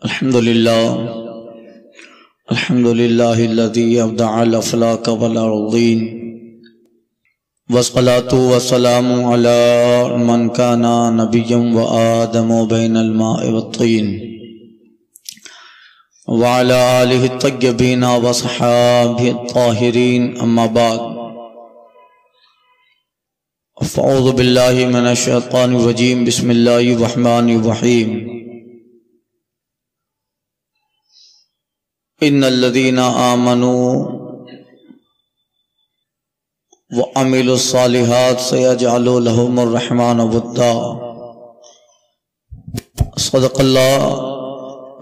الحمدللہ الذی ابدع الافلاک والارضین والصلاة والسلام علی من کان نبیا وآدم بین الماء والطین وعلی آلہ الطیبین وصحابہ الطاہرین اما بعد فاعوذ باللہ من الشیطان الرجیم بسم اللہ الرحمن الرحیم ان الذین آمنوا وعملوا الصالحات سیجعل لهم الرحمن ودا صدق اللہ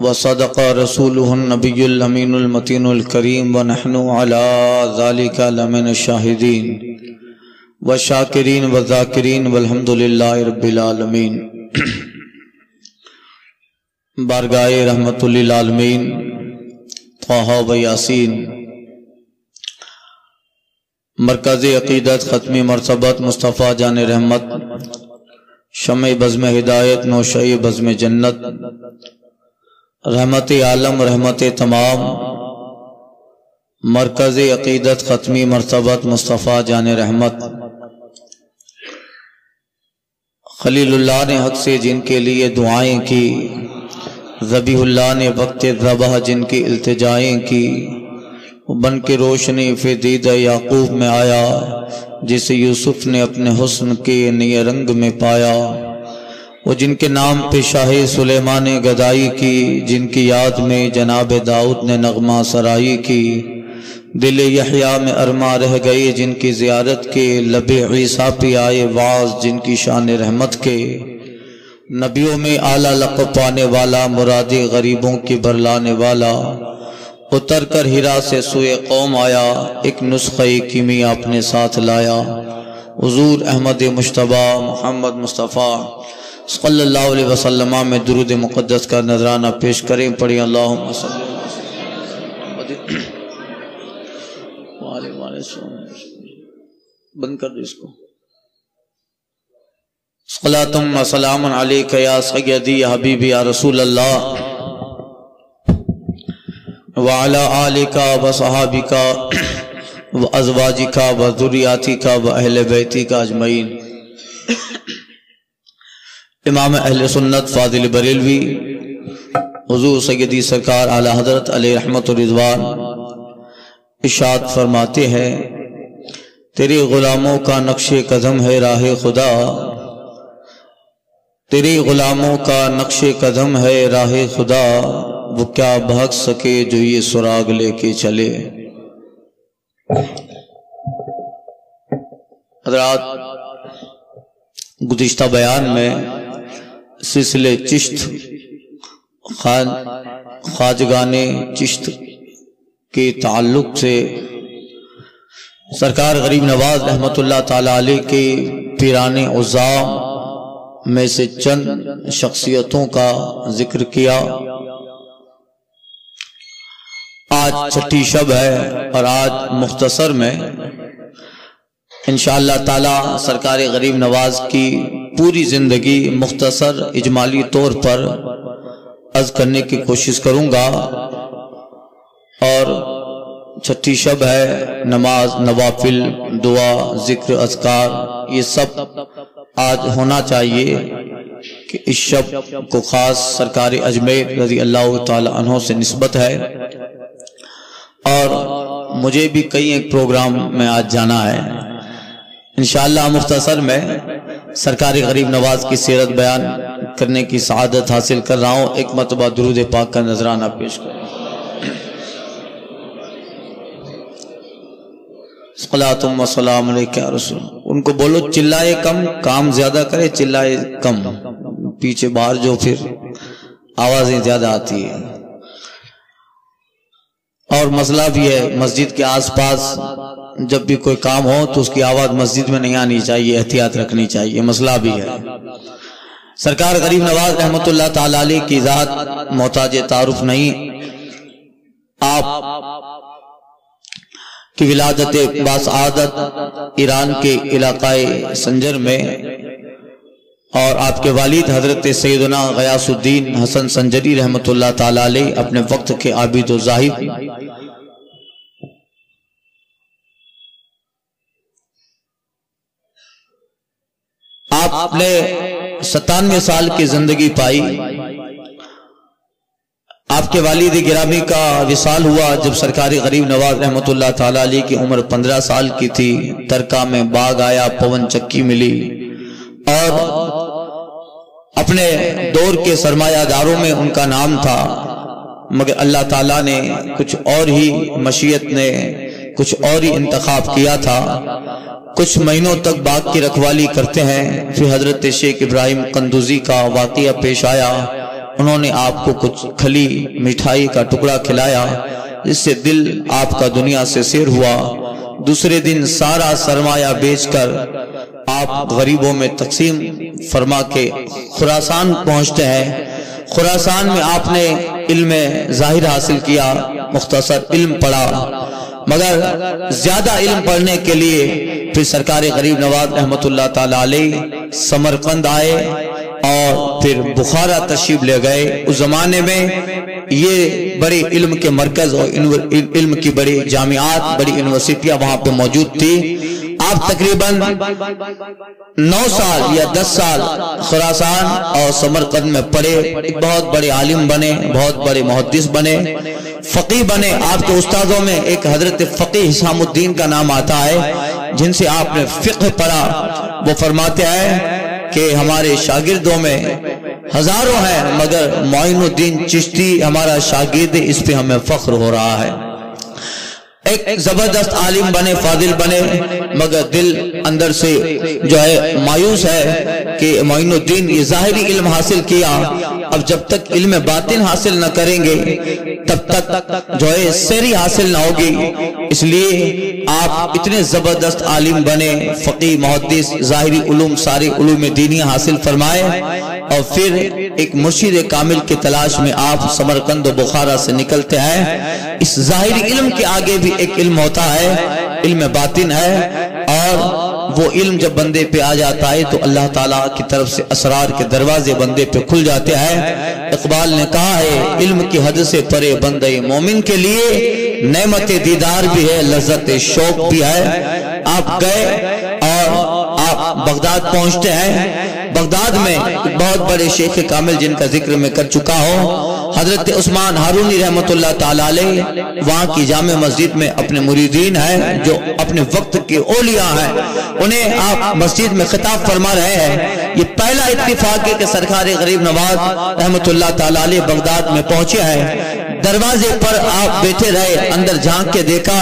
وصدق رسولہ النبی الامین المتین الکریم ونحن علی ذلک لمن الشاہدین والشاکرین والذاکرین والحمدللہ رب العالمین۔ بارگاہ رحمت للعالمین طٰہٰ و یاسین، مرکز عقیدت ختمی مرتبت مصطفیٰ جان رحمت، شمع بزم ہدایت نوشہ بزم جنت، رحمت عالم رحمت تمام، مرکز عقیدت ختمی مرتبت مصطفیٰ جان رحمت، خلیل اللہ نے حق سے جن کے لیے دعائیں کی، ذبیح اللہ نے وقت ذبح جن کی التجائیں کی، بن کے روشنی فی دید یعقوب میں آیا، جسے یوسف نے اپنے حسن کے نئے رنگ میں پایا، وہ جن کے نام پہ شاہ سلیمان نے گدائی کی، جن کی یاد میں جناب داؤد نے نغمہ سرائی کی، دل یحییٰ میں ارماں رہ گئے جن کی زیارت کے، لب عیسیٰ پہ آئے واعظ جن کی شان رحمت کے، نبیوں میں اعلیٰ لقب پانے والا، مراد غریبوں کی برلانے والا، اتر کر ہرا سے سوئے قوم آیا، ایک نسخہ کیمیا اپنے ساتھ لایا، حضور احمد مجتبیٰ محمد مصطفیٰ صلی اللہ علیہ وسلم میں درود مقدس کا نذرانہ پیش کریں، پڑھیں اللہم صلی اللہ علیہ وسلم۔ بند کر دو اس کو۔ صلاۃ و سلام علیک یا سیدی یا حبیبی یا رسول اللہ وعلی آلک و صحابک و ازواجک و ذریاتک و اہل بیتک اجمعین۔ امام اہل سنت فاضل بریلوی حضور سیدی سرکار اعلی حضرت علیہ رحمت و رضوان ارشاد فرماتے ہیں، تیرے غلاموں کا نقش قدم ہے راہ خدا، تیرے غلاموں کا نقش قدم ہے راہ خدا، وہ کیا بھاگ سکے جو یہ سراغ لے کے چلے۔ حضرات، گزشتہ بیان میں سلسلے چشت خواجگان چشت کے تعلق سے سرکار غریب نواز رحمت اللہ تعالی علیہ کے پیران عظام میں سے چند شخصیتوں کا ذکر کیا۔ آج چھٹی شب ہے اور آج مختصر میں انشاءاللہ تعالی سرکار غریب نواز کی پوری زندگی مختصر اجمالی طور پر عرض کرنے کی کوشش کروں گا، اور چھٹی شب ہے، نماز، نوافل، دعا، ذکر، اذکار، یہ سب آج ہونا چاہیے کہ اس شب کو خاص سرکار اجمیر رضی اللہ تعالی عنہ سے نسبت ہے، اور مجھے بھی کئی ایک پروگرام میں آج جانا ہے۔ انشاءاللہ مختصر میں سرکار غریب نواز کی سیرت بیان کرنے کی سعادت حاصل کر رہا ہوں۔ ایک مرتبہ درود پاک کا نذرانہ پیش کریں۔ صلاۃ و سلام علیک یا رسول۔ ان کو بولو چلائے کم، کام زیادہ کرے، چلائے کم، پیچھے باہر جو پھر آوازیں زیادہ آتی ہیں۔ اور مسئلہ بھی ہے، مسجد کے آس پاس جب بھی کوئی کام ہو تو اس کی آواز مسجد میں نہیں آنی چاہیے، احتیاط رکھنی چاہیے، مسئلہ بھی ہے۔ سرکار غریب نواز رحمت اللہ تعالی علیہ کی ذات محتاج تعارف نہیں، آپ کی ولادت باسعادت ایران کے علاقہ سنجر میں اور آپ کے والد حضرت سیدنا غیاث الدین حسن سنجری رحمۃ اللہ تعالی علیہ اپنے وقت کے عابد و زاہد، آپ نے 97 سال کی زندگی پائی۔ آپ کے والد گرامی کا وصال ہوا جب سرکار غریب نواز رحمۃ اللہ تعالی علیہ کی عمر 15 سال کی تھی۔ ترکا میں باغ آیا، پون چکی ملی، اور اپنے دور کے سرمایہ داروں میں ان کا نام تھا، مگر اللہ تعالیٰ نے کچھ اور ہی مشیت نے کچھ اور ہی انتخاب کیا تھا۔ کچھ مہینوں تک باغ کی رکھوالی کرتے ہیں، پھر حضرت شیخ ابراہیم قندوزی کا واقعہ پیش آیا۔ انہوں نے آپ کو کچھ کھلی مٹھائی کا ٹکڑا کھلایا، جس سے دل آپ کا دنیا سے سیر ہوا۔ دوسرے دن سارا سرمایہ بیچ کر آپ غریبوں میں تقسیم فرما کے خراسان پہنچتے ہیں۔ خراسان میں آپ نے علم ظاہر حاصل کیا، مختصر علم پڑھا، مگر زیادہ علم پڑھنے کے لیے پھر سرکار غریب نواز رحمۃ اللہ تعالی علیہ سمرقند آئے اور پھر بخارا تشریف لے گئے۔ اس زمانے میں یہ بڑے علم کے مرکز اور علم کی بڑی جامعات، بڑی یونیورسٹیاں وہاں پہ موجود تھی۔ آپ تقریباً 9 سال یا 10 سال خراسان اور سمرقند میں پڑھے، ایک بہت بڑے عالم بنے، بہت بڑے محدث بنے، فقیہ بنے۔ آپ کے استادوں میں ایک حضرت فقیہ حسام الدین کا نام آتا ہے، جن سے آپ نے فقہ پڑھا۔ وہ فرماتے ہیں کہ ہمارے شاگردوں میں ہزاروں ہیں، مگر معین الدین چشتی ہمارا شاگرد، اس پہ ہمیں فخر ہو رہا ہے۔ ایک زبردست عالم بنے، فاضل بنے، مگر دل اندر سے جو ہے مایوس ہے کہ معین الدین یہ ظاہری علم حاصل کیا، اب جب تک علم باطن حاصل نہ کریں گے تب تک جو ہے سیری حاصل نہ ہوگی۔ اس لیے آپ اتنے زبردست عالم بنے، فقیہ، محدث، ظاہری علوم، سارے علوم دینی حاصل فرمائے، اور پھر ایک مرشد کامل کی تلاش میں آپ سمرقند و بخارا سے نکلتے ہیں۔ اس ظاہری علم کے آگے بھی ایک علم ہوتا ہے، علم باطن ہے، اور وہ علم جب بندے پہ آ جاتا ہے تو اللہ تعالیٰ کی طرف سے اسرار کے دروازے بندے پہ کھل جاتے ہیں۔ اقبال نے کہا ہے، علم کی حد سے پرے بندے مومن کے لیے نعمت دیدار بھی ہے، لذت شوق بھی ہے۔ آپ گئے اور آپ بغداد پہنچتے ہیں۔ بغداد میں بہت بڑے شیخ کامل جن کا ذکر میں کر چکا ہوں، حضرت عثمان ہارونی رحمۃ اللہ تعالی علیہ، وہاں کی جامع مسجد میں اپنے مریدین ہیں جو اپنے وقت کے اولیاء ہیں، انہیں آپ مسجد میں خطاب فرما رہے ہیں۔ یہ پہلا اتفاق ہے کہ سرکار غریب نواز رحمۃ اللہ تعالی علیہ بغداد میں پہنچے ہیں۔ دروازے پر آپ بیٹھے رہے، اندر جھانک کے دیکھا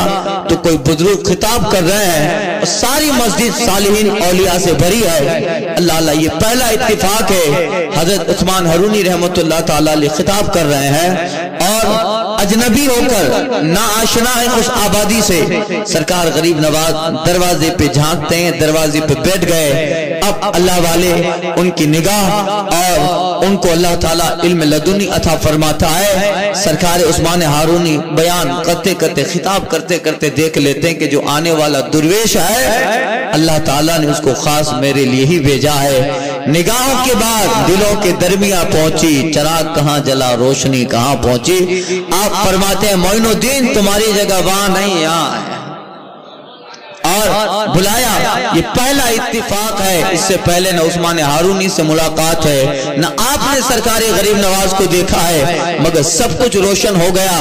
تو کوئی بزرگ خطاب کر رہے ہیں، ساری مسجد صالحین اولیاء سے بھری ہے۔ اللہ اللہ، یہ پہلا اتفاق ہے، حضرت عثمان ہارونی رحمۃ اللہ تعالی علیہ خطاب کر رہے ہیں، اور اجنبی ہو کر نا آشنا ہے اس آبادی سے۔ سرکار غریب نواز دروازے پہ جھانکتے ہیں، دروازے پہ بیٹھ گئے۔ اب اللہ والے ان کی نگاہ اور ان کو اللہ تعالیٰ علم لدنی عطا فرماتا ہے۔ سرکار عثمان ہارونی بیان کرتے کرتے، خطاب کرتے کرتے دیکھ لیتے ہیں کہ جو آنے والا درویش ہے اللہ تعالیٰ نے اس کو خاص میرے لیے ہی بھیجا ہے۔ نگاہوں کے بعد دلوں کے درمیان پہنچی، چراغ کہاں جلا، روشنی کہاں پہنچی۔ آپ فرماتے ہیں معین الدین تمہاری جگہ وہاں نہیں، یہاں ہے، اور بلایا۔ یہ پہلا اتفاق ہے، اس سے پہلے نہ عثمان ہارونی سے ملاقات ہے، نہ آپ نے سرکار غریب نواز کو دیکھا ہے، مگر سب کچھ روشن ہو گیا۔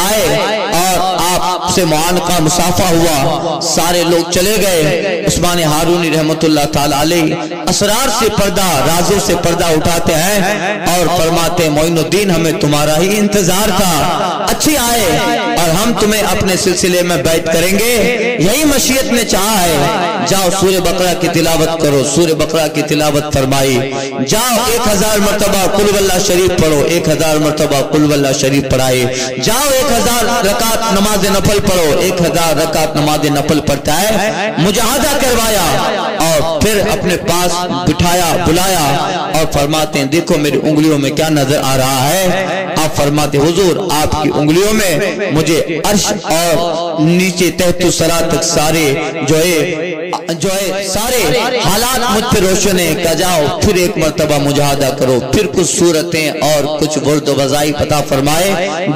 آئے اور آپ سے معانقہ مصافحہ ہوا، سارے لوگ چلے گئے۔ عثمان ہارونی رحمت اللہ تعالی علیہ اسرار سے پردہ، رازوں سے پردہ اٹھاتے ہیں اور فرماتے ہیں معین الدین ہمیں تمہارا ہی انتظار تھا، اچھی آئے اور ہم تمہیں اپنے سلسلے میں بیعت کریں گے، یہی مشیت نے چاہا ہے۔ جاؤ سورہ بقرہ کی تلاوت کرو۔ سورہ بقرہ کی تلاوت فرمائی، جاؤ 1000 مرتبہ قل واللہ شریف پڑھو، 1000 مرتبہ قل واللہ شریف پڑھائے، جاؤ 1000 رکعت نماز نفل پڑھو، 1000 رکعت نماز نفل پڑھتا ہے، مجاہدہ کروایا اور پھر اپنے پاس بٹھایا، بلایا اور فرماتے ہیں دیکھو میری انگلیوں میں کیا نظر آ رہا ہے۔ آپ فرماتے हुजूर आपकी उंगलियों में मुझे अर्श और नीचे तहत सरा तक सारे जो है सारे हालात मुझ पे रोशन है। कहा जाओ फिर एक मर्तबा मुजाहदा करो। फिर कुछ सूरतें और कुछ वर्द वज़ाइफ पता फरमाए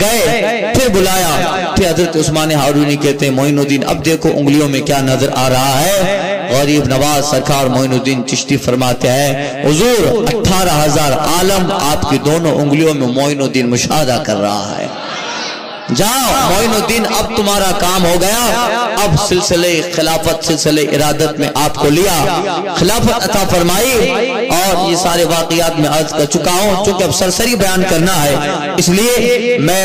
गए। फिर बुलाया। फिर हजरत उस्मान हारूनी कहते हैं मोइनुद्दीन अब देखो उंगलियों में क्या नजर आ रहा है। गरीब नवाज सरकार मोइनुद्दीन चिश्ती फरमाते हैं हुजूर 18,000 आलम आपकी दोनों उंगलियों में मोइनुद्दीन मुशाहदा कर रहा है। जाओ मोइनुद्दीन अब तुम्हारा काम हो गया। अब सिलसिले खिलाफत सिलसिले इरादत में आपको लिया, खिलाफत अता फरमाई। और ये सारे वाक़ियात में अर्ज कर चुका हूँ, चूंकि अब सरसरी बयान करना है इसलिए मैं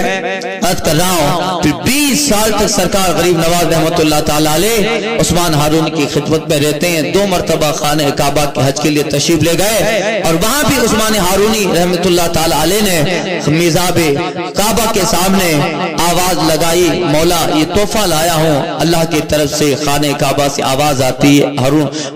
अर्ज कर रहा हूँ। फिर 20 साल तक सरकार गरीब नवाज रहमतुल्लाह ताला अलैह उस्मान हारून की खिदमत में रहते हैं। 2 मरतबा खाने काबा के हज के लिए तशरीफ ले गए और वहां भी उस्मान हारूनी रहमतुल्लाह ताला अलैह ने मिज़ाबे काबा के सामने आवाज लगाई, मौला ये तोहफा लाया हूँ अल्लाह की तरफ से। खाने काबा से आवाज आती है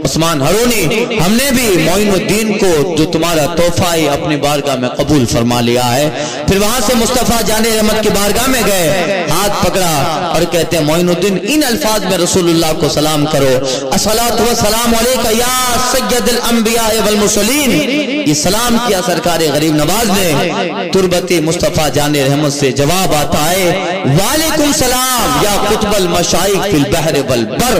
उस्मान हारूनी हमने भी मोइनुद्दीन को जो तुम्हारा तोहफा है अपनी बारगाह में कबूल फरमा लिया है। फिर वहां से मुस्तफा जाने रहमत की बारगाह में गए, हाथ पकड़ा और कहते हैं मोइनुद्दीन इन अल्फाज में रसूलुल्लाह को सलाम करो, अस्सलातु वस्सलामु अलैका या सय्यदुल अंबिया वल मुरसलीन। ये सलाम किया सरकार गरीब नवाज ने। तुरबती मुस्तफा जाने रहमत से जवाब आता है वालेकुम सलाम या कुतुबल मशाइख फिल बहर वल बर।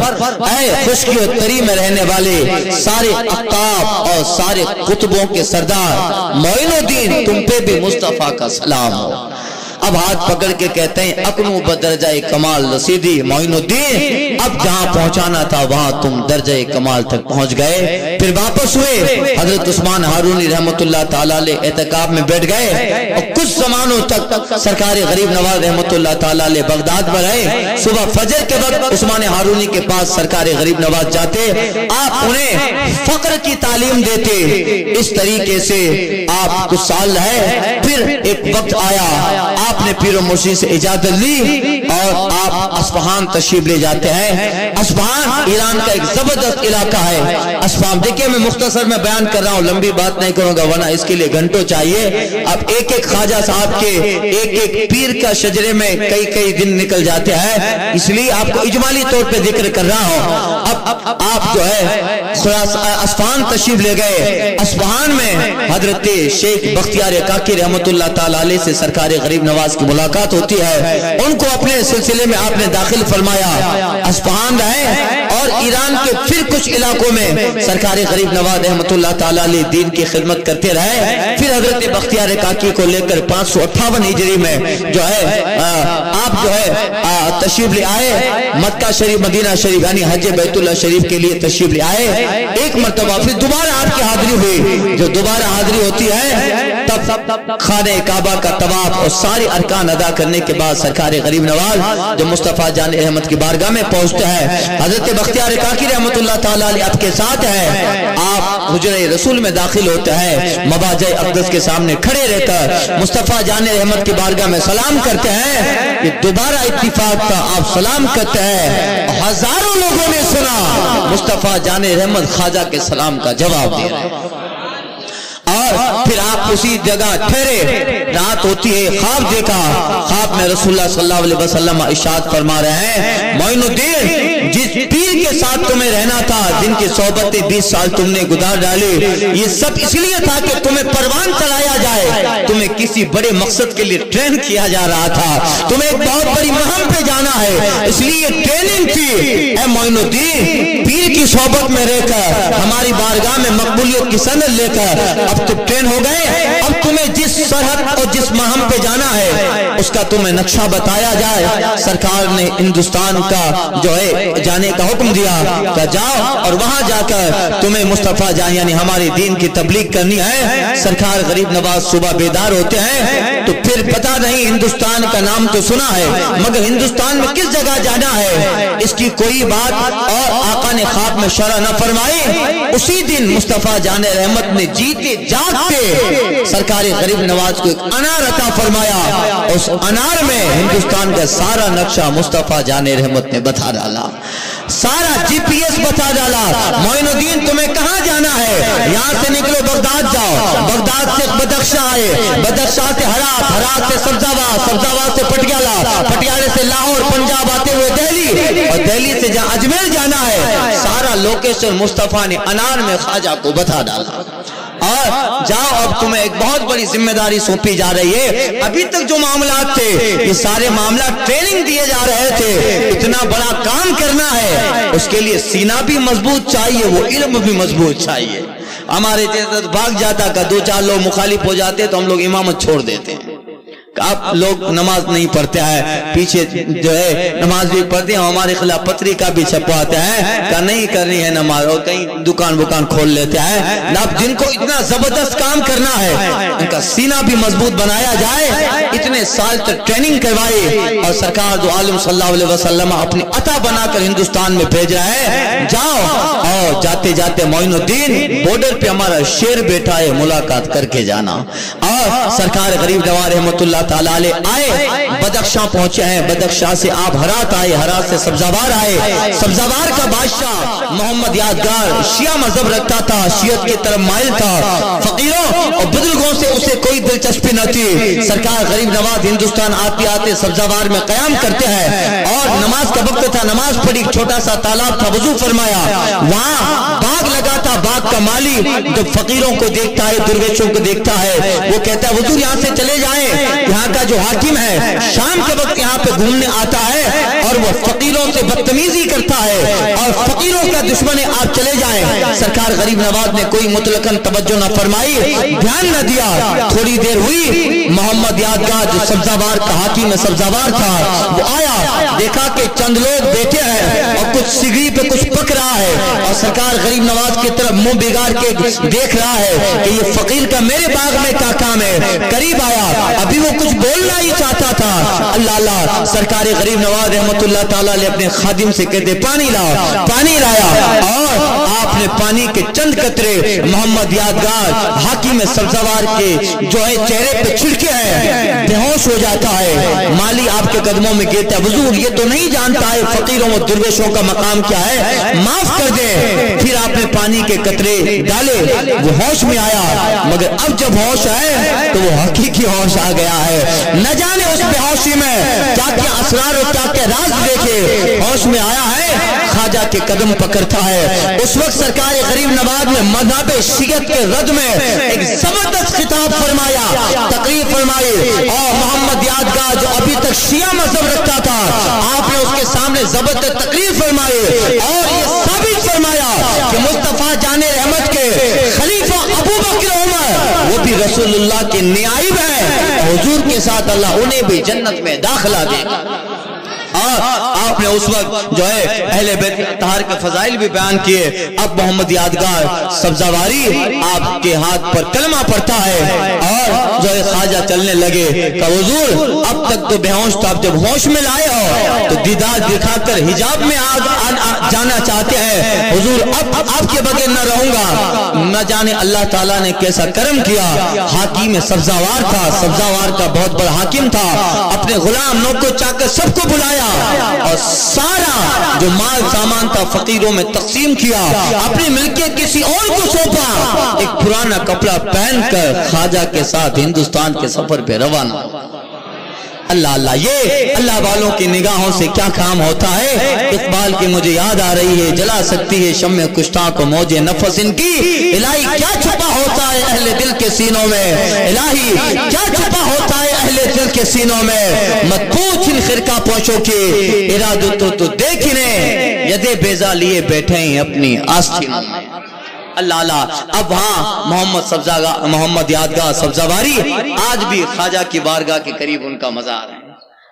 ऐ खुशकी और तरी में रहने वाले सारे अक्ताब और सारे कुतुबों के सरदार मोइनुद्दीन तुम पे भी मुस्तफा का सलाम हो। अब हाथ पकड़ के कहते हैं अकनू बदरजाए कमाल रसीदी मोइनुद्दीन अब जहां पहुंचाना था वहां तुम दर्जाए कमाल तक पहुंच गए। फिर वापस हुए हजरत उस्मान हारूनी रहमतुल्लाह ताला अलैह एतकाब में बैठ गए और कुछ जमानों तक सरकार गरीब नवाज रहमतुल्लाह ताला अलैह बगदाद में रहे। सुबह फजर के वक्त उस्मान हारूनी के पास सरकार गरीब नवाज जाते, आप उन्हें फक्र की तालीम देते। इस तरीके से आप कुछ साल रहे। फिर एक वक्त आया आपने पीरो मुर्शिद से इजाजत ली और आप अस्फहान तशरीफ ले जाते हैं। अस्फहान ईरान का एक जबरदस्त इलाका है। अस्फहान देखिए मैं मुख्तसर में बयान कर रहा हूँ, लंबी बात नहीं करूंगा वरना इसके लिए घंटों चाहिए। अब एक एक ख्वाजा साहब के एक एक पीर का शजरे में कई कई दिन निकल जाते हैं, इसलिए आपको इजमाली तौर पे जिक्र कर रहा हूँ। अब आप जो है अस्फहान तशरीफ ले गए। अस्फहान में हजरत शेख बख्तियार काकी रहमतुल्लाह ताला अलैह से सरकार गरीब नवाज की मुलाकात होती है। उनको अपने सिलसिले में आपने दाखिल फरमाया। अस्फहान रहे और ईरान के फिर कुछ इलाकों में सरकार गरीब नवाज रहमतुल्लाह ताला अलैह दीन की खिदमत करते रहे। फिर हजरत बख्तियार काकी को लेकर 558 हिजरी में जो है आप जो है तशरीफ ले आए। मक्का शरीफ मदीना शरीफ यानी हज बैतुल्लाह शरीफ के लिए तशरीफ ले आए। एक मरतबा फिर दोबारा आपकी हाजिरी हुई। जो दोबारा हाजिरी होती है तब खाने काबा का तवाफ और सारी अरकान अदा करने के बाद सरकार गरीब नवाज जो मुस्तफा जान रहमत की बारगाह में पहुंचते हैं। हजरत बख्तियार काकी रहमतुल्लाह ताला अलैह आपके साथ है। आप हुजरे रसूल में दाखिल होते हैं, मबाजे अक़दस के सामने खड़े रहकर मुस्तफा जान रहमत की बारगाह में सलाम करते हैं। ये दोबारा इत्तिफाक था, आप सलाम करते हैं। हजारों लोगों ने सुना मुस्तफा जान रहमत ख्वाजा के सलाम का जवाब दे रहे हैं। और फिर आप उसी जगह ठहरे। रात होती है, ख्वाब देखा। ख्वाब में रसूलुल्लाह सल्लल्लाहु अलैहि वसल्लम इरशाद फरमा रहे हैं मोइनुद्दीन जिस पीर के साथ तुम्हें रहना था, जिनकी सोहबतें 20 साल तुमने गुजार डाली, ये सब इसलिए था कि तुम्हें परवान चलाया जाए। तुम्हें किसी बड़े मकसद के लिए ट्रेन किया जा रहा था। तुम्हें एक बहुत बड़ी मुहिम पे जाना है, इसलिए ट्रेनिंग थी। ऐ मोइनुद्दीन पीर की सोहबत में रहकर हमारी बारगाह में मकबूलियत की सनद लेकर अब तुम ट्रेन हो गए। अब तुम्हें जिस सरहद और जिस महम पे जाना है उसका तुम्हें नक्शा बताया जाए। सरकार ने हिंदुस्तान का जो है जाने का हुक्म दिया कि जाओ और वहां जाकर तुम्हें मुस्तफा जान यानी हमारे दीन की तबलीग करनी है। सरकार गरीब नवाज सुबह बेदार होते हैं तो फिर पता नहीं, हिंदुस्तान का नाम तो सुना है मगर हिंदुस्तान में किस जगह जाना है इसकी कोई बात और आका ने ख्वाब में शरह न फरमाई। उसी दिन मुस्तफा जान रहमत ने जीते जागते सरकार गरीब नवाज को एक अनार अता फरमाया। उस अनार में हिंदुस्तान का सारा नक्शा मुस्तफा जान रहमत ने बता डाला, सारा जीपीएस बता डाला। मोइनुद्दीन तुम्हें कहां जाना है, यहां से निकलो बगदाद जाओ, बगदाद से बदख्शां आए, बदख्शां से हरात, हरात से सब्जाबाद, सब्जाबाद से पटियाला, पटियाले से लाहौर, पंजाब आते हुए दिल्ली, और दिल्ली से जहाँ अजमेर जाना है, सारा लोकेशन मुस्तफा ने अनार में ख्वाजा को बता डाला। और जाओ, अब तुम्हें एक बहुत बड़ी जिम्मेदारी सौंपी जा रही है। अभी तक जो मामलात थे, ये सारे मामला ट्रेनिंग दिए जा रहे थे। इतना बड़ा काम करना है, उसके लिए सीना भी मजबूत चाहिए, वो इल्म भी मजबूत चाहिए। हमारे जैसे भाग जाता का 2-4 लोग मुखालिफ हो जाते तो हम लोग इमामत छोड़ देते हैं। आप लोग नमाज नहीं पढ़ते हैं, पीछे जो है नमाज भी पढ़ते हैं, हमारे खिलाफ पत्रिका भी छपवाते हैं का नहीं करनी है नमाज, और कहीं दुकान खोल लेते हैं। अब जिनको इतना जबरदस्त काम करना है, उनका सीना भी मजबूत बनाया जाए। इतने साल तक ट्रेनिंग करवाई, और सरकार दो आलम सल्लल्लाहु अलैहि वसल्लम अपनी अता बनाकर हिंदुस्तान में भेज रहा है। जाओ, और जाते जाते मोइनुद्दीन बॉर्डर पे हमारा शेर बैठा है, मुलाकात करके जाना। और सरकार गरीब नवाज रहमतुल्लाह ताला अलैह आए, बदख्शां पहुंचे हैं, बदख्शां से आप हरात आए, हरात से सब्जावार आए। सब्जावार का बादशाह मोहम्मद यादगार शिया मजहब रखता था, शियत की तरफ माइल था। फकीरों और बुजुर्गों से उसे कोई दिलचस्पी न थी। सरकार गरीब नवाज हिंदुस्तान आते आते सब्जावार में कयाम करते हैं, और नमाज का वक्त था, नमाज पढ़ी, छोटा सा तालाब था, वजू फरमाया। वहां बाग लगा था, बाग का माली जब फकीरों को देखता है, दुर्वेशों को देखता है, वो कहता है हुजूर यहाँ से चले जाएं। यहाँ का जो हाकिम है शाम के वक्त यहाँ पे घूमने आता है, और वो फकीरों से बदतमीजी करता है, और फकीरों का दुश्मन है, आप चले जाएं। सरकार गरीब नवाज ने कोई मुतलकन तवज्जो न फरमाई, ध्यान न दिया। थोड़ी देर हुई, मोहम्मद यादगार जो सब्जावार का हाकिम है, सब्जावार था, वो आया, देखा कि चंद लोग बैठे हैं और कुछ सिगरी पे कुछ पक रहा है, और सरकार गरीब नवाज की तरफ मुंह बिगाड़ के देख रहा है कि ये फकीर का मेरे बाग में क्या काम है। करीब आया, अभी वो कुछ बोलना ही चाहता था, अल्लाह अल्लाह, सरकार गरीब नवाज रहमतुल्लाह ताला अलैह अपने खादिम से कहते पानी लाओ, पानी लाया, और आपने पानी के चंद कतरे मोहम्मद यादगार हाकिम सब्जावार के जो है चेहरे पे छिड़के हैं, बेहोश हो जाता है। माली आपके कदमों में गिरता है, हुजूर ये तो नहीं जानता है फकीरों और दुर्वेशों का मकाम क्या है, माफ कर दे। फिर आपने पानी के कतरे डाले, वो होश में आया, मगर अब जब होश आए तो वो हकीकी होश आ गया है। न जाने उस बेहोशी में क्या क्या असरार और क्या क्या राज देखे, होश में आया है, ख्वाजा के कदम पकड़ता है। उस वक्त सरकार गरीब नवाज ने मज़हब शियत के रद में एक जबरदस्त खिताब फरमाया, तकरीर फरमाई, और मोहम्मद यादगार जो अभी तक शिया मजहब रखता था, आपने उसके सामने जबरदस्त तकरीर फरमाई, और ये साबित फरमाया कि मुस्तफा जाने रहमत के खलीफा अबू बकर उमर वो भी रसूलुल्लाह के नाइब है, हुजूर के साथ अल्लाह उन्हें भी जन्नत में दाखिला देगा। आपने उस वक्त जो है अहले बैत तहार के फजाइल भी बयान किए। अब मोहम्मद यादगार सब्जावारी आपके हाथ पर कलमा पड़ता है, और जो है ख्वाजा चलने लगे। का हुजूर अब तक तो बेहोश था, जब होश में लाए हो तो दीदार दिखाकर हिजाब में जाना चाहते हैं, हुजूर अब आपके बगैर न रहूंगा। न जाने अल्लाह ताला ने कैसा करम किया, हाकिम सब्जावार था, सब्जावार का बहुत बड़ा हाकिम था, अपने गुलाम नौकर चाकर सबको बुलाया, और सारा जो माल सामान था फकीरों में तकसीम किया, अपनी मिल्कियत किसी और को सौंपा। एक पुराना कपड़ा पहनकर ख्वाजा के साथ हिंदुस्तान के सफर पे रवाना। अल्लाह अल्लाह, ये अल्लाह वालों की निगाहों से क्या काम होता है। इकबाल की मुझे याद आ रही है, जला सकती है शम्मे कुश्ता को मौजे नफस इनकी, इलाही क्या छुपा होता है अहले दिल के सीनों में, इलाही क्या छुपा होता है अहले दिल के सीनों में। मत पूछ इन खिरका पोशों के इरादों तो देखने, यदे बेजा लिए बैठे हैं अपनी आस्तीनों में। अल्लाह अल्लाह, अब हाँ मोहम्मद यादगार सब्जावारी आज भी ख्वाजा की बारगाह के करीब उनका मज़ार है।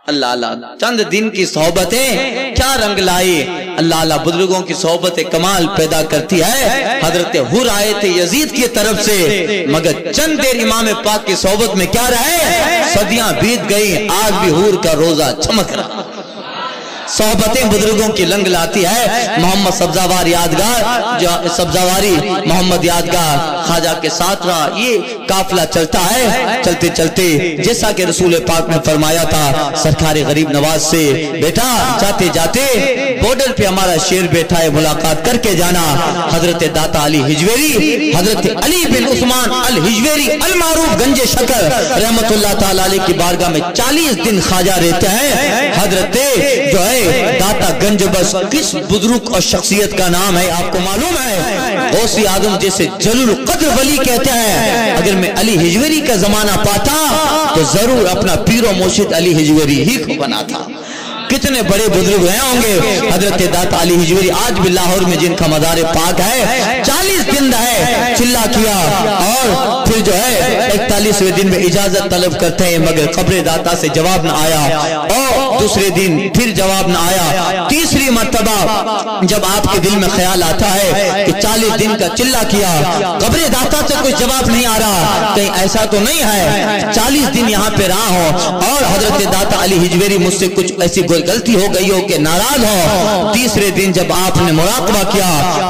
अल्लाह अल्लाह, चंद दिन की सोहबतें क्या रंग लाई। अल्लाह अल्लाह, बुजुर्गों की सोहबतें कमाल पैदा करती है। हजरत हुर आए थे यजीद की तरफ से, मगर चंद देर इमाम पाक की सोहबत में क्या रहे, सदियां बीत गई, आज भी हुर का रोजा चमक रहा। सोहबतें बुजुर्गों की लंग लाती है। मोहम्मद सब्जावार यादगार, सब्जावारी मोहम्मद यादगार ख्वाजा के साथ रहा। ये काफिला चलता है, चलते चलते जैसा कि रसूल पाक ने फरमाया था सरकार गरीब नवाज से, बेटा जाते जाते बॉर्डर पे हमारा शेर बैठा है, मुलाकात करके जाना। हजरत दाता अली हिजवेरी, हजरत अली बिन उस्मान अल हिजवेरी अल मारूफ गंजे शकर रहमतुल्लाह ताला अलैह की बारगाह में 40 दिन ख्वाजा रहते हैं। हजरत जो है दाता गंज बस किस बुजुर्ग और शख्सियत का नाम है आपको मालूम है? गौसी आदम जैसे जलील कद्र वली कहते हैं। अगर मैं अली हिजवेरी का जमाना पाता तो जरूर अपना पीरो मुर्शिद अली हिजवेरी ही को बनाता। कितने बड़े बुजुर्ग रहे होंगे हजरत दाता अली हिजवेरी, आज भी लाहौर में जिनका मज़ार पाक है। 40 दिन रहे, चिल्ला किया और फिर जो है 41वें दिन में इजाजत तलब करते हैं, मगर कब्र दाता से जवाब न आया। और दूसरे दिन फिर जवाब न आया। तीसरी मर्तबा जब आपके दिल में ख्याल आता है कि 40 दिन का चिल्ला किया, कब्र दाता से कुछ जवाब नहीं आ रहा, कहीं ऐसा तो नहीं है 40 दिन यहाँ पे रहा हो और हजरत दाता अली हिजवेरी मुझसे कुछ ऐसी गलती हो गई हो कि नाराज हो। तीसरे दिन जब आपने मुराकबा किया,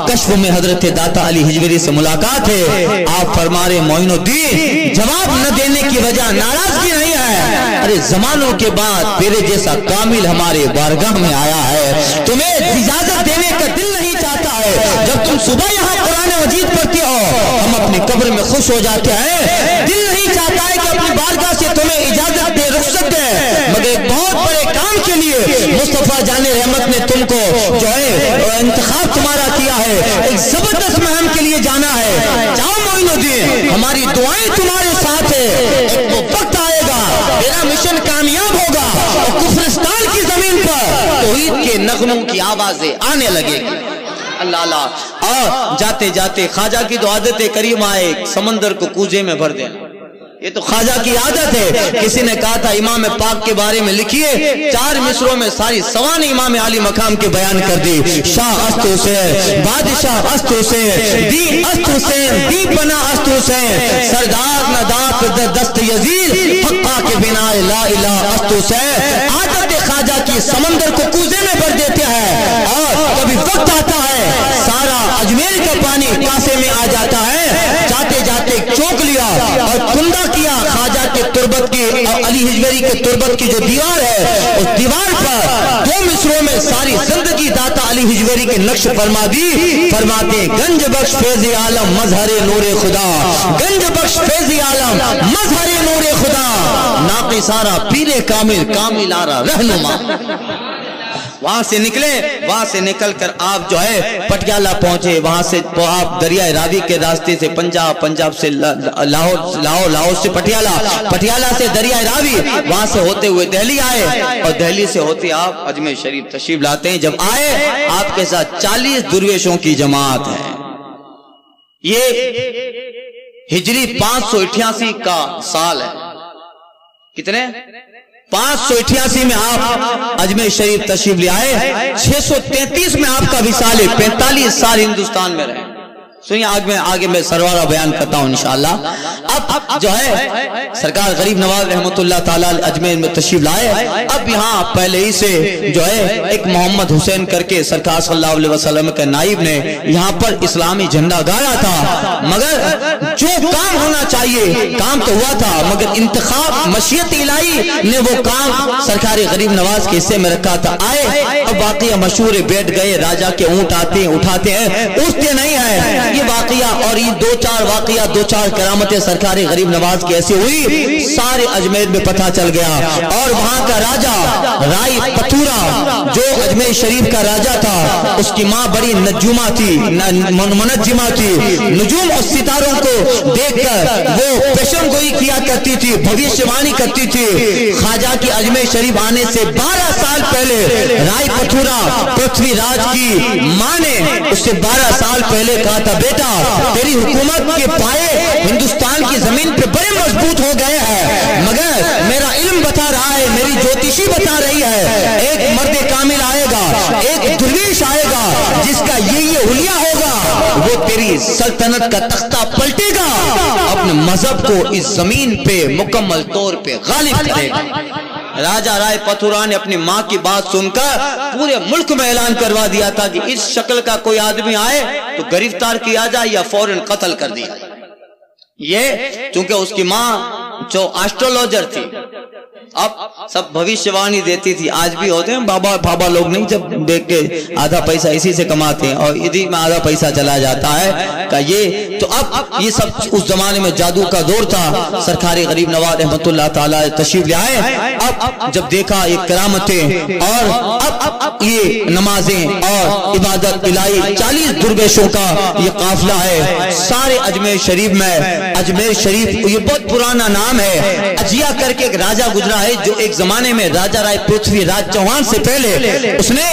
कश्फ में हजरत दाता अली हिजवेरी से मुलाकात है। आप फरमा रहे मोइनुद्दीन जवाब न देने की वजह नाराजगी नहीं है, अरे जमानों के बाद तेरे जैसा कामिल हमारे बारगाह में आया है, तुम्हें इजाजत देने का दिल नहीं चाहता है। जब तुम सुबह यहाँ कुरान मजीद पढ़ते हो हम अपनी कब्र में खुश हो जाते हैं, दिल नहीं चाहता है कि अपनी बारगाह से तुम्हें इजाजत दे, रुखसत दे, मगर एक बहुत बड़े काम के लिए मुस्तफा जाने रहमत ने तुमको जो है इंतखाब तुम्हारा किया है, एक जबरदस्त मुहिम के लिए जाना है। जाओ मोइनुद्दीन, हमारी दुआएं तुम्हारे साथ है। एक वो वक्त आएगा तेरा मिशन कामयाब होगा और कुफरिस्तान की जमीन पर तौहीद के नगमों की आवाजें आने लगेगी। अल्लाह अल्लाह। और जाते जाते ख्वाजा की तो आदत है करीम आए समंदर को कूजे में भर देना, ये तो ख्वाजा की आदत है। किसी ने कहा था इमाम पाक के बारे में लिखिए, 4 मिसरों में सारी सवान इमाम आली मकाम के बयान कर दी। शाह अस्त हुसैन, बादशाह अस्त हुसैन, दी अस्त हुसैन, दी बना अस्त हुसैन, सरदार नदात दस्त यजीद, हक्का के बिना ला इला अस्त हुसैन। आदत ख्वाजा की समंदर को कूजे में भर देते हैं और कभी वक्त आता है सारा अजमेर का पानी कासे में आ जाता है। जाते जाते चौक लिया और कुंदा किया ख्वाजा के तुरबत की और अली हिजवेरी के तुरबत की जो दीवार है उस दीवार पर 2 मिसरों में सारी जिंदगी दाता अली हिजवेरी के नक्श फरमा दी। फरमाते गंज बख्श फैज़ आलम मजहरे नूरे खुदा, गंज बख्श फैज़ आलम मजहरे नूरे खुदा, नाक़ि सारा पीरे कामिल कामिल आरा रहनुमा। वहां से निकले, वहां से निकलकर आप जो है पटियाला पहुंचे। वहां से तो आप दरियाए रावी के रास्ते से पंजाब, पंजाब से लाहौर, लाहौर से पटियाला, पटियाला से दरियाए रावी, वहां से होते हुए दिल्ली आए और दिल्ली से होते आप अजमेर शरीफ तशरीफ लाते हैं। जब आए आपके साथ 40 दुर्वेशों की जमात है। ये हिजरी 588 का साल है। कितने? 588 में आप अजमेर शरीफ तशरीफ ले आए। 633 में आपका विसाल है। 45 साल हिंदुस्तान में रहे। सुनिए आगे मैं सरवारा बयान करता हूँ इंशाअल्लाह। अब जो है सरकार गरीब नवाज रहमतुल्लाह ताला अजमेर में तशरीफ लाए। अब यहाँ पहले ही से जो है एक मोहम्मद हुसैन करके सरकार सल्लल्लाहु अलैहि वसल्लम के नाइब ने यहाँ पर इस्लामी झंडा गाड़ा था, मगर जो काम होना चाहिए काम तो हुआ था, मगर इंतखाब मशीयत इलाही ने वो काम सरकार गरीब नवाज के हिस्से में रखा था। आए अब वाकया मशहूर है, बैठ गए, राजा के ऊँट आते हैं उठाते हैं, उठते नहीं है। ये वाकया और ये 2-4 वाकया 2-4 करामतें सरकारी गरीब नवाज की ऐसी हुई, सारे अजमेर में पता चल गया। और वहां का राजा राय पथूरा जो अजमेर शरीफ का राजा था, उसकी माँ बड़ी नजुमा थी, मुनज्जिमा थी। नजूम और सितारों को देखकर वो पेशन गोई किया करती थी, भविष्यवाणी करती थी। ख्वाजा की अजमेर शरीफ आने से 12 साल पहले राय पथूरा पृथ्वीराज की माँ ने उससे 12 साल पहले कहा था, बेटा तेरी हुकूमत के पाए हिंदुस्तान की जमीन पे बड़े मजबूत हो गए हैं, मगर मेरा इल्म बता रहा है, मेरी ज्योतिषी बता रही है, एक मर्द कामिल आएगा, एक दुर्वेश आएगा जिसका ये हुलिया होगा, वो तेरी सल्तनत का तख्ता पलटेगा। अब اپنے مذہب کو اس زمین پہ مکمل طور پہ غالب کرے گا۔ راجہ رائے پتھورا نے اپنی ماں کی بات سن کر پورے ملک میں اعلان کروا دیا تھا کہ اس شکل کا کوئی آدمی آئے تو گرفتار کیا جائے یا فوراً قتل کر دیا جائے۔ یہ چونکہ اس کی ماں جو ایسٹرولوجر تھی، اب سب بھوشیوانی دیتی تھی، آج بھی ہوتے ہیں بابا لوگ نہیں، جب دیکھ کے آدھا پیسہ اسی سے کماتے ہیں اور ادھی میں آدھا پیسہ چلا جاتا ہے کہ یہ تو اب یہ سب اس زمانے میں جادو کا دور تھا۔ سرکار غریب نواز رحمت اللہ تعالی تشریف لے آئے، اب جب دیکھا یہ کرامتیں اور اب یہ نمازیں اور عبادت الہی، 40 درویشوں کا یہ قافلہ ہے سارے اجمیر شریف میں۔ اجمیر شریف یہ بہت پرانا نام ہے، اجیا کر کے ایک راجہ گزرا ہے جو ایک زمانے میں راجہ رائے پرتھوی راج چوہان سے پہلے اس نے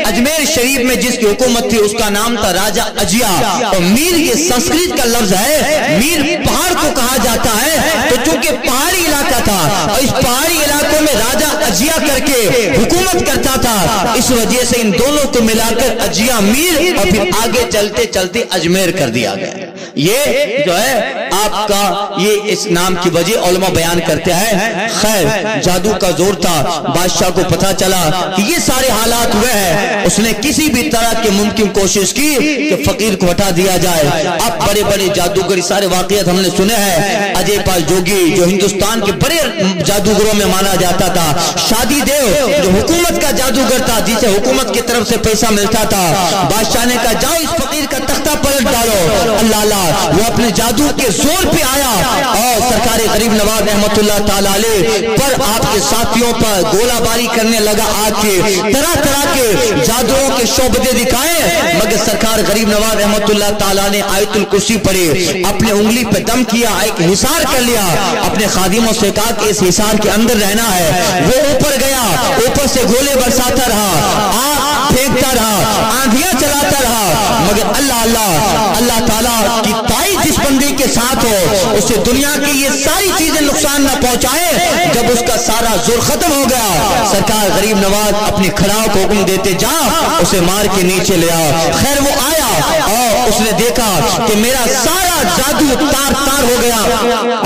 اجمیر شریف میں جس کی حکومت تھی اس کا نام تھا راجہ اجیا، اور میر یہ سنسکرت کا لفظ ہے، میر پہاڑ کو کہا جاتا ہے، تو چونکہ پہاڑی علاقہ تھا اور اس پہاڑی علاقوں میں راجہ اجیا کر کے حکومت کرتا تھا، اس وجہ سے ان دونوں کو ملا کر اجیا میر اور پھر آگے چلتے چلتے اجمیر کر دیا گیا۔ یہ جو ہے آپ کا یہ اس نام کی وجہ علماء بیان کرتے ہیں۔ خیر جادو کا زور تھا، بادشاہ کو پتہ چلا کہ یہ سارے حالات ہوئے ہیں، اس نے کسی بھی طرح کی ممکن کوشش کی کہ فقیر کو ہٹا دیا جائے۔ اب بڑے بڑے جادوگر سارے واقعات ہم نے سنے ہیں، اجے پال جوگی جو ہندوستان کے بڑے جادوگروں میں مانا جاتا تھا، شادی دیو جو حکومت کا جادوگر تھا جسے حکومت کی طرف سے پیسہ ملتا تھا، بادشاہ نے کہا جاؤ اس فقیر کا تختہ پلٹ ڈالو، اللہ وہ اپنے جادو کے زور پہ آیا اور سرکار غریب نواز رحمت اللہ تعالی علیہ پر آپ کے ساتھیوں پر گولہ باری کرنے لگا، آگ کے طرح طرح کے جادوؤں کے شعبدے دکھائے، مگر سرکار غریب نواز رحمت اللہ تعالی نے آیت الکرسی پڑھی، اپنے انگلی پہ دم کیا، ایک حصار کر لیا، اپنے خادموں سے کہا کہ اس حصار کے اندر رہنا ہے، وہ اوپر گیا، اوپر سے گولے برساتا رہا، آگ پھینکتا رہا، آندھیاں چلاتا رہا، مگر اللہ تعالیٰ کی تائید جس بندے کے ساتھ ہو اسے دنیا کی یہ ساری چیزیں نقصان نہ پہنچائے۔ جب اس کا سارا زور ختم ہو گیا، سرکار غریب نواز اپنے کھڑاؤں کو حکم دیتے جا اسے مار کے نیچے لے آ۔ خیر وہ آیا اور اس نے دیکھا کہ میرا سارا جادو تار تار ہو گیا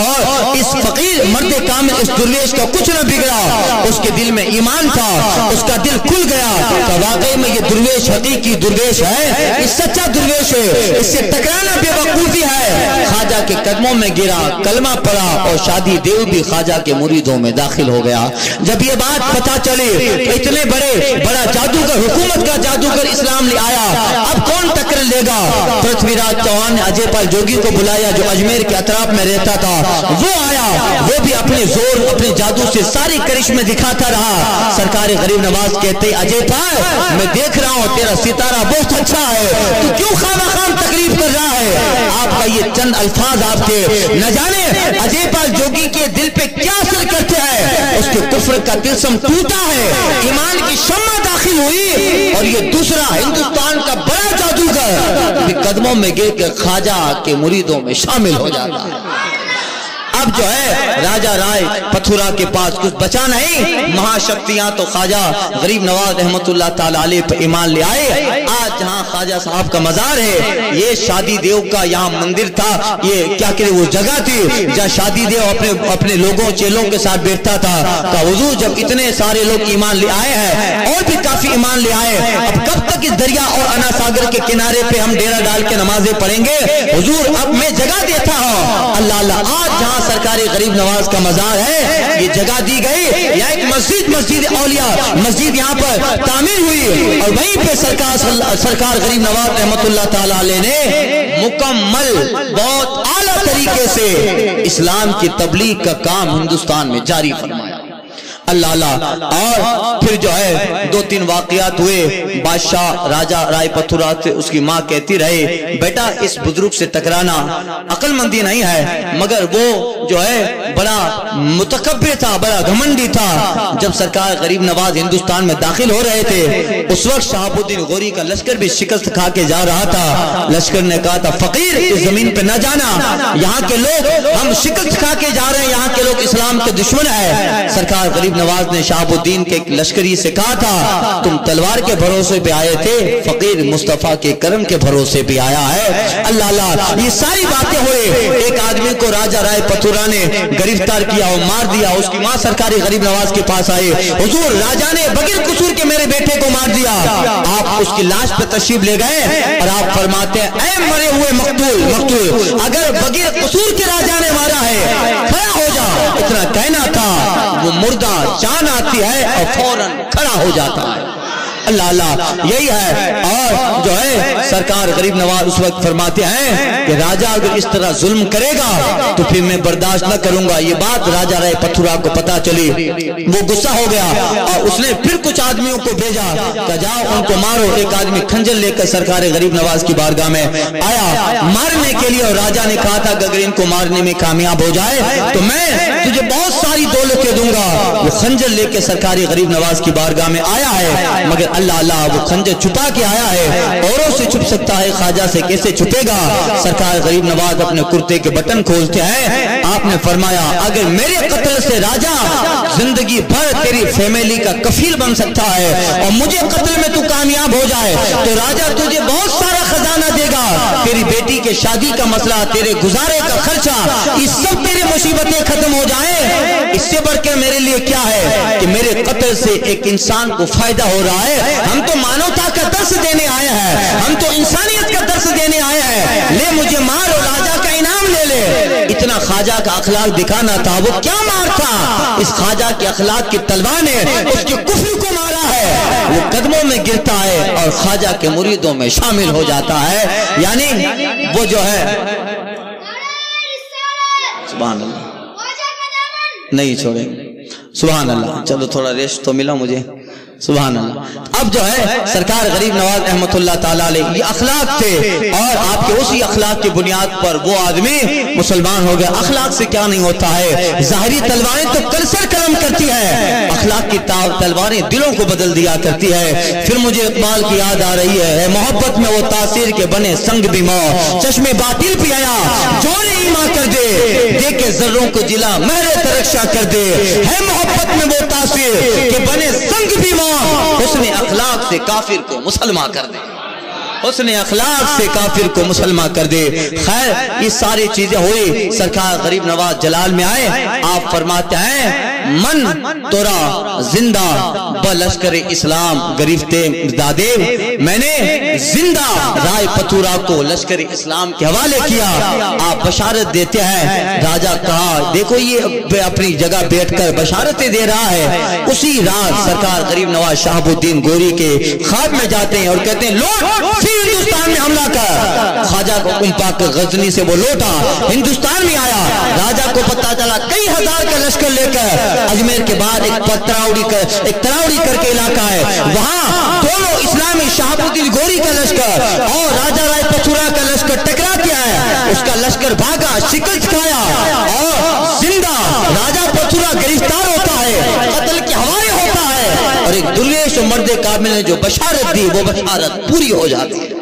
اور اس فقیر مرد کامل اس درویش کا کچھ نہ بگڑا، اس کے دل میں ایمان تھا، اس کا دل کھل گیا کہ واقعی میں یہ درویش حقیقی درویش ہے، یہ سچا درویش ہے، اس سے ٹکرانا بے وقوفی ہے۔ خواجہ کے قدموں میں گرا، کلمہ پڑا اور شادی دیو بھی خواجہ کے مریدوں میں داخل ہو گیا۔ جب یہ بات پتہ چلی اتنے بڑا جادوگر، حکومت کا جادوگر اسلام لے آیا، اب کون ٹکر لے گا؟ پرتھوی راج چوہان نے اجے پال جوگی کو بلایا جو اجمیر کے اطراف میں رہتا تھا، وہ آیا، وہ بھی اپنے زور اپنے جادو سے ساری کرشمے دکھاتا رہا۔ سرکار غریب نواز کہتے اجے پال میں دیکھ رہا ہوں تیرا ستارہ بہت اچھا ہے، تو کیوں خواہ خام تقریب کر رہا ہے؟ آپ کا یہ چند الفاظ آپ کے نہ جانے اجے پال جوگی کے دل پہ کیا اثر کرتے ہیں، اس کے کفر کا طلسم ٹوٹا ہے، ایمان کی شمع داخل ہوئی اور یہ دوسرا ہندوستان کا بڑا جادوگر بھی قدموں میں گر کر خواجہ کے مریدوں میں شامل ہو جاتا ہے۔ اب جو ہے راجہ رائے پتھورا کے پاس کچھ بچا نہیں، مہاشکتیاں تو خواجہ غریب نواز رحمت اللہ تعالی علیہ پر ایمان لے آئے۔ آج جہاں خواجہ صاحب کا مزار ہے، یہ شادی دیو کا یہاں مندر تھا، یہ کیا کہ وہ جگہ تھی جہاں شادی دیو اپنے لوگوں چیلوں کے ساتھ بیٹھتا تھا۔ کہ حضور جب اتنے سارے لوگ ایمان لے آئے ہیں اور بھی کافی ایمان لے آئے، اب کب تک اس دریا اور انا ساگر کے کنارے پہ ہم ڈیرا ڈال کے نمازیں پڑھیں گے؟ حضور اب میں جگہ دیتا ہوں۔ اللہ آج جہاں سرکار غریب نواز کا مزار ہے یہ جگہ دی گئی، یا ایک مسجد اولیاء مسجد یہاں پر تعمیر ہوئی اور وہیں پہ سرکار غریب نواز رحمت اللہ تعالی علیہ نے مکمل بہت اعلیٰ طریقے سے اسلام کی تبلیغ کا کام ہندوستان میں جاری فرمایا۔ اللہ اور پھر جو ہے 2-3 واقعات ہوئے، بادشاہ راجہ رائے پتھورا سے اس کی ماں کہتی رہے بیٹا اس بزرگ سے ٹکرانا عقل مندی نہیں ہے، مگر وہ जो है बड़ा मुतकब्बिर था, बड़ा घमंडी था। जब सरकार गरीब नवाज हिंदुस्तान में दाखिल हो रहे थे उस वक्त शहाबुद्दीन गौरी का लश्कर भी शिकस्त खा के जा रहा था। लश्कर ने कहा था फकीर इस जमीन पे न जाना, यहाँ के लोग हम शिकस्त खा के जा रहे हैं, यहाँ के लोग इस्लाम के दुश्मन है। सरकार गरीब नवाज ने शहाबुद्दीन के लश्करी से कहा था तुम तलवार के भरोसे पे आए थे, फकीर मुस्तफा के करम के भरोसे पे आया है। अल्लाह अल्लाह, ये सारी बातें हुए। एक आदमी को राजा राय पथुरा ने गिरफ्तार किया और मार दिया। उसकी माँ सरकारी गरीब नवाज के पास आए, हुजूर राजा ने बगैर कसूर के मेरे बेटे को मार दिया। आप उसकी लाश पे तशरीफ ले गए और आप फरमाते हैं ऐ मरे हुए मकतूल, अगर बगैर कसूर के राजा ने मारा है खड़ा हो जा। इतना कहना था, वो मुर्दा जान आती है और फौरन खड़ा हो जाता है। अल्लाह अल्लाह, यही है। और जो है सरकार गरीब नवाज उस वक्त फरमाते हैं कि राजा अगर इस तरह जुल्म करेगा तो फिर मैं बर्दाश्त न करूंगा। ये बात राजा राय पथुरा को पता चली, वो गुस्सा हो गया और उसने फिर कुछ आदमियों को भेजा कि जाओ उनको मारो। एक आदमी खंजर लेकर सरकार गरीब नवाज की बारगाह में आया मारने के लिए, और राजा ने कहा था कि अगर इनको मारने में कामयाब हो जाए तो मैं तुझे बहुत सारी दौलतें दूंगा। वो खंजर लेकर सरकारी गरीब नवाज की बारगाह में आया है, मगर अल्लाह अल्लाह वो खंजर छुपा के आया है। औरों से छुप सकता है, ख्वाजा से कैसे छुपेगा। सरकार गरीब नवाज अपने कुर्ते के बटन खोलते हैं। आपने फरमाया अगर मेरे कत्ल से राजा जिंदगी भर तेरी फैमिली का कफील बन सकता है और मुझे कत्ल में तू कामयाब हो जाए तो राजा तुझे बहुत सारा खजाना देगा। तेरी बेटी के शादी का मसला, तेरे गुजारे का खर्चा, ये सब तेरी मुसीबतें खत्म हो जाए। इससे बढ़कर मेरे लिए क्या है कि मेरे कत्ल से एक इंसान को फायदा हो रहा है। हम तो मानवता का दर्श देने आए हैं, हम तो इंसानियत का दर्श देने आए हैं। ले मुझे मार और राजा का इनाम ले ले। इतना ख्वाजा का अखलाक दिखाना था। वो क्या मार था, इस ख्वाजा के अखलाक की तलवार ने उसके कुफ्र को मारा है। वो कदमों में गिरता है और ख्वाजा के मुरीदों में शामिल हो जाता है। यानी वो जो है सुभान अल्लाह नहीं छोड़ेंगे। सुभान अल्लाह, चलो थोड़ा रेस्ट तो मिला मुझे। सुभान अल्लाह। अब जो है सरकार गरीब नवाज रहमतुल्लाह ताला अलैह ये अखलाक थे और आपके उसी अखलाक की बुनियाद पर वो आदमी मुसलमान हो गया। अखलाक से क्या नहीं होता है, ज़ाहिरी तलवारें तो कलसर कलम करती है, अखलाक की तलवारें दिलों को बदल दिया करती है। फिर मुझे इकबाल की याद आ रही है, मोहब्बत में वो तासीर के बने संग भी मौ, चश्मे बातिल पियाया जोरे ईमा कर दे, देके जर्रों को जिला महरे तरक्षा कर दे। है मोहब्बत में वो तासीर के बने संग भी मौ, उसने अखलाक से काफिर को मुसलमान कर दे, उसने अखलाक से काफिर को मुसलमान कर दे। खैर ये सारी चीजें हुई। सरकार गरीब नवाज जलाल में आए, आप फरमाते हैं मन तोरा जिंदा बलश्कर इस्लाम गिरफ्ते दादे, मैंने जिंदा राय पथुरा को लश्कर इस्लाम के हवाले किया। आप बशारत देते हैं। राजा कहा देखो ये अपनी जगह बैठकर बशारतें दे रहा है। उसी रात सरकार गरीब नवाज शहाबुद्दीन गोरी के ख्वाब में जाते हैं और कहते हैं लौट हिंदुस्तान में हमला कर। ख्वाजा को हुक्म पाकर गजनी से वो लौटा, हिंदुस्तान में आया। राजा को पता चला कई हजार का लश्कर लेकर अजमेर के बाद एक तरावड़ी करके इलाका है, वहां दोनों इस्लामी शहाबुद्दीन गोरी का लश्कर और राजा राय पथुरा का लश्कर टकरा किया है। उसका लश्कर भागा, शिकस्त खाया और जिंदा राजा पथुरा गिरफ्तार होता है, कत्ल के हवाले होता है। और एक दुर्वेश मर्द कामिल ने जो बशारत दी वो बशारत पूरी हो जाती है।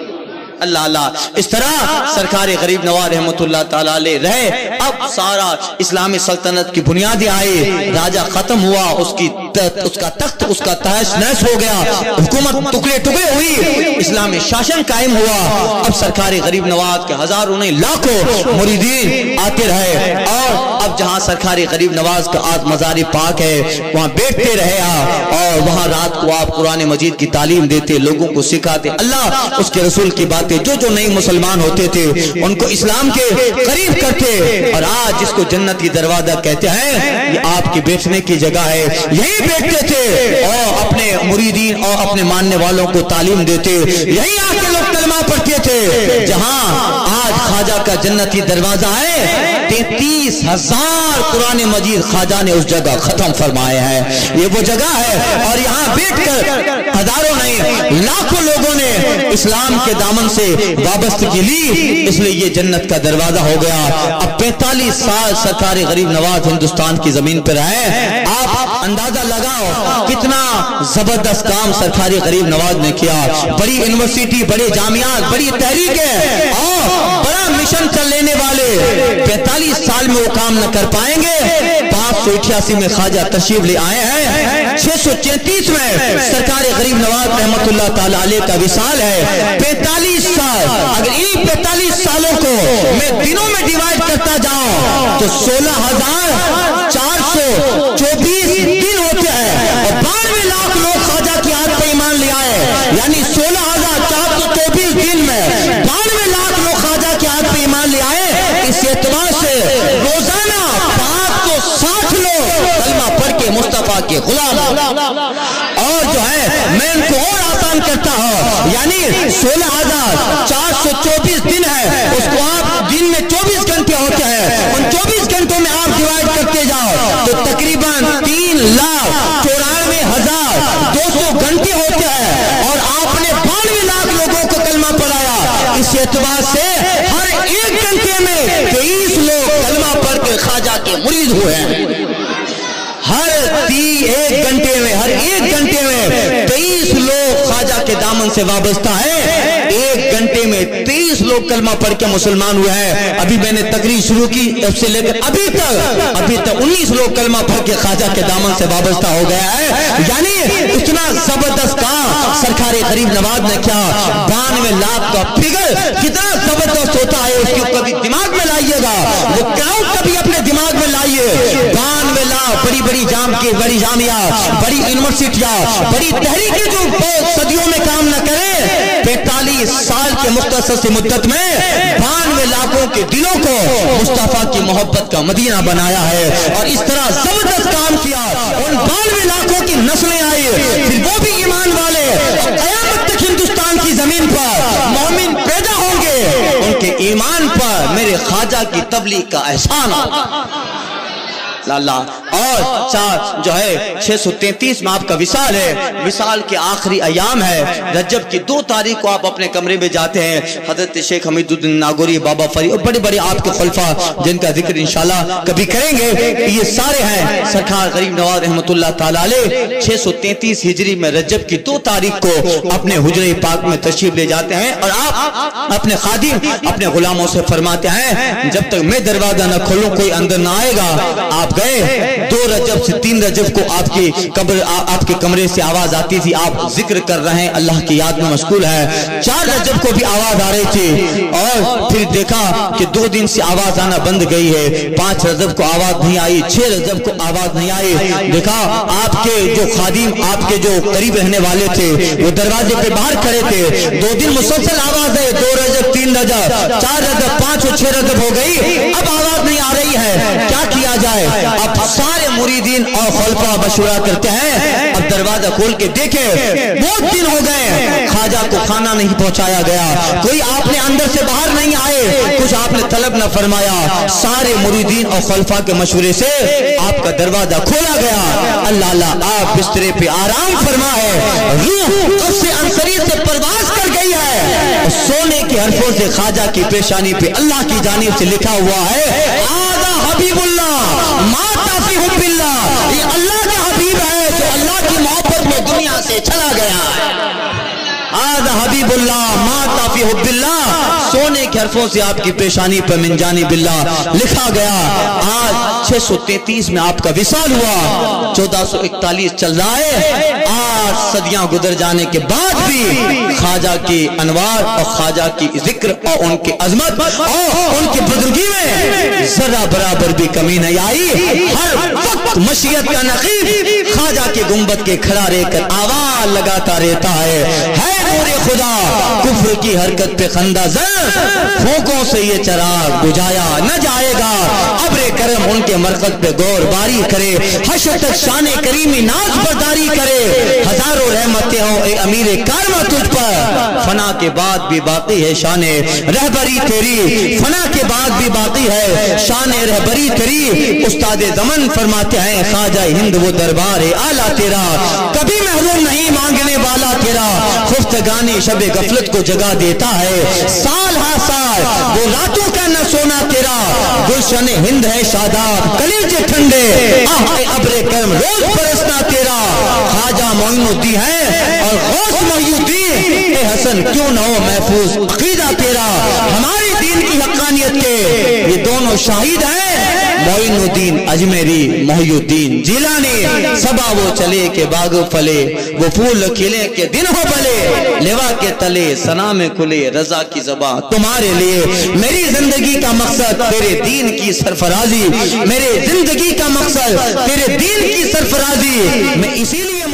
अल्लाह अल्लाह। इस तरह सरकार गरीब नवाज रहमतुल्लाह ताला अलैह रहे। अब सारा इस्लामी सल्तनत की बुनियादें आई, राजा खत्म हुआ, उसका तख्त उसका तहस नहस हो गया, हुकूमत टुकड़े टुकड़े हुई, इस्लामी शासन कायम हुआ। अब सरकार गरीब नवाज के हजारों नहीं लाखों मुरीदीन आते रहे और अब जहाँ सरकार गरीब नवाज का आज मज़ार पाक है वहाँ बैठते रहे और वहाँ रात को आप कुरान मजीद की तालीम देते, लोगों को सिखाते, अल्लाह उसके रसूल की बातें जो नए मुसलमान होते थे उनको इस्लाम के करीब करते। और आज जिसको जन्नती दरवाजा कहते हैं ये आपके बैठने की जगह है, यही बैठते थे और अपने मुरीदीन और अपने मानने वालों को तालीम देते, यही आके लोग कलमा पढ़ते थे। जहां आज ख्वाजा का जन्नती दरवाजा है 33,000 कुरान मजीद ख्वाजा ने उस जगह खत्म फरमाए हैं। ये वो जगह है और यहाँ बैठकर हजारों नहीं लाखों लोगों ने इस्लाम के दामन से वाबस्तगी ली, इसलिए ये जन्नत का दरवाजा हो गया। अब 45 साल सरकार गरीब नवाज हिंदुस्तान की जमीन पर रहे। आप अंदाजा लगाओ कितना जबरदस्त काम सरकारी गरीब नवाज ने किया। बड़ी यूनिवर्सिटी, बड़े जामियात, बड़ी तहरीक है और बड़ा मिशन चल लेने वाले 45 साल में वो काम न कर पाएंगे। 588 में ख्वाजा तशरीफ ले आए हैं। 633 में सरकार गरीब नवाज रहमतुल्लाह ताला अलैह का विसाल है। 45 साल, अगर इन 45 सालों को मैं दिनों में डिवाइड करता जाऊं तो 16,424 दिन होते हैं और 92 लाख लोग ख्वाजा की याद पे ईमान ले आए। यानी 16,424 दिन में 92 लाख लोग ख्वाजा की याद पे ईमान ले आए। इस एतबार से रोजाना 560 लोग कलमा पढ़ के मुस्तफा के गुलाम। और जो है मैं इनको और आसान करता हूं, यानी 16,424 दिन है, उसको आप दिन में 24 घंटे होते हैं, उन 24 घंटों में आप डिवाइड करते जाओ तो तकरीबन 3,94,200 घंटे होते हैं और आपने 92 लाख लोगों को कलमा पढ़ाया। इस एतबार से हर एक घंटे में 23 लोग कलमा पढ़ के ख्वाजा के मुरीद हुए हैं। हर एक घंटे में 23 लोग ख्वाजा के दामन से वाबस्ता है। एक घंटे में 23 लोग कलमा पढ़ के मुसलमान हुए हैं। अभी मैंने तकरीर शुरू की, अब से लेकर अभी तक 19 लोग कलमा पढ़ के ख्वाजा के दामन से वाबस्ता हो गया है। यानी इतना जबरदस्त काम सरकार गरीब नवाज ने किया। 92 लाख का फिगर कितना जबरदस्त होता है, उसको कभी दिमाग में लाइएगा, वो क्राउड कभी अपने दिमाग में लाइए। 92 लाख बड़ी जामिया, बड़ी यूनिवर्सिटियां, बड़ी तहरीकें जो सदियों में काम न करे, 45 साल के मुख्तसर सी मुद्दत में 92 लाखों के दिलों को मुस्तफा की मोहब्बत का मदीना बनाया है। और इस तरह जबरदस्त काम किया, उन 92 लाखों की नस्लें आई, फिर वो भी ईमान वाले, और क़यामत तक हिंदुस्तान की जमीन पर मोमिन पैदा होंगे। उनके ईमान पर मेरे ख्वाजा की तबलीग का एहसान लाला। और 4 जो है 633 में आपका विसाल है। विसाल के आखिरी अयाम है। रजब की 2 तारीख को आप अपने कमरे में जाते हैं। हजरत शेख हमीदुद्दीन नागौरी, बाबा फरीद और बड़े बड़े आपके खुलफा जिनका जिक्र इंशाल्लाह कभी करेंगे, ये सारे हैं सरकार गरीब नवाज रहमतुल्लाह ताला अलैह 633 हिजरी में रजब की 2 तारीख को अपने हुजरे पाक में तशरीफ ले जाते हैं और आप अपने खादिम, अपने गुलामों से फरमाते हैं जब तक मैं दरवाजा न खोलूं कोई अंदर ना आएगा। आप गए 2 रजब से 3 रजब को आपके कमरे से आवाज आती थी, आप जिक्र कर रहे हैं, अल्लाह की याद में मशगूल है। 4 रजब को भी आवाज आ रही थी और फिर देखा कि 2 दिन से आवाज आना बंद गई है। 5 रजब को आवाज नहीं आई, 6 रजब को आवाज नहीं आई। देखा आपके जो खादिम, आपके जो करीब रहने वाले थे, वो दरवाजे पे बाहर खड़े थे। 2 दिन मुसलसल आवाज है, 2 रजब, 3 रजब, 4 रजब, 5 और 6 रजब हो गई, अब आवाज नहीं आ रही है, क्या किया जाए? अब सारे मुरीदीन और खुलफा मशवरा करते हैं, अब दरवाजा खोल के देखे बहुत दिन हो गए ख्वाजा को खाना नहीं पहुंचाया गया, कोई आपने अंदर से बाहर नहीं आए, कुछ आपने तलब न फरमाया। सारे मुरीदीन और खुलफा के मशवरे से आपका दरवाजा खोला गया। अल्लाह आप बिस्तरे पे आराम फरमाए, रूह उससे अंसरी से परवाज कर गई है। सोने के हरफों से ख्वाजा की पेशानी पे अल्लाह की जानिब से लिखा हुआ है, आदा हबीबुल्लाह माता फी हुब्बिल्लाह। ये अल्लाह का हबीब है जो अल्लाह की मोहब्बत में दुनिया से चला गया है। आदा हबीबुल्लाह माता फी हुब्बिल्लाह, सोने के हरफों से आपकी पेशानी पर मिन जानी बिल्लाह लिखा गया। आज 633 में आपका विसाल हुआ, 1441 चल रहा है। आज सदियां गुजर जाने के बाद भी ख्वाजा की अनवार और ख्वाजा की जिक्र और उनकी अजमत और उनकी बुजुर्गी में जरा बराबर भी कमी नहीं आई। हर वक्त मशीयत का नकीब खाजा के गुंबद के खड़ा रहकर आवाज लगाता रहता है नूरे खुदा कुफ्र की हरकत पे खंदा जर फूकों से ये चराग बुझाया न जाएगा अब्रे करम उनके मरकज पे गौर बारी करे हशर तक शाने करीमी नाज बरदारी करे हजारों रहमतें हो ए अमीर कारवा तुझ पर फना के बाद भी बाकी है शाने रहबरी तेरी फना के बाद भी बाकी है शाने रहबरी तेरी उस्ताद ज़मन फरमाते हैं ख्वाजा हिंद वो दरबार आला तेरा कभी महरूम नहीं मांगने वाला तेरा खुफ्तगानी शबे गफलत को जगा देता है साल हा साल वो रातों का न सोना तेरा गुलशन हिंद है शादाब कलीजे ठंडे अब्रे करम रोज बरसना तेरा ख्वाजा मोइनुद्दीन है और गौस मोहिउद्दीन हसन क्यों न हो महफूज अकीदा तेरा हमारे दीन की हक्कानियत के ये दोनों शाहिद हैं मोइनुद्दीन अजमेरी मोहिउद्दीन जिलानी सबा वो चले के बाग फले वो फूल खिले के दिन हो भले लेवा के तले सना में खुले रजा की ज़बा तुम्हारे लिए मेरी जिंदगी का मकसद तेरे दीन की सरफराजी मेरे जिंदगी का मकसद तेरे दीन की सरफराजी मैं इसीलिए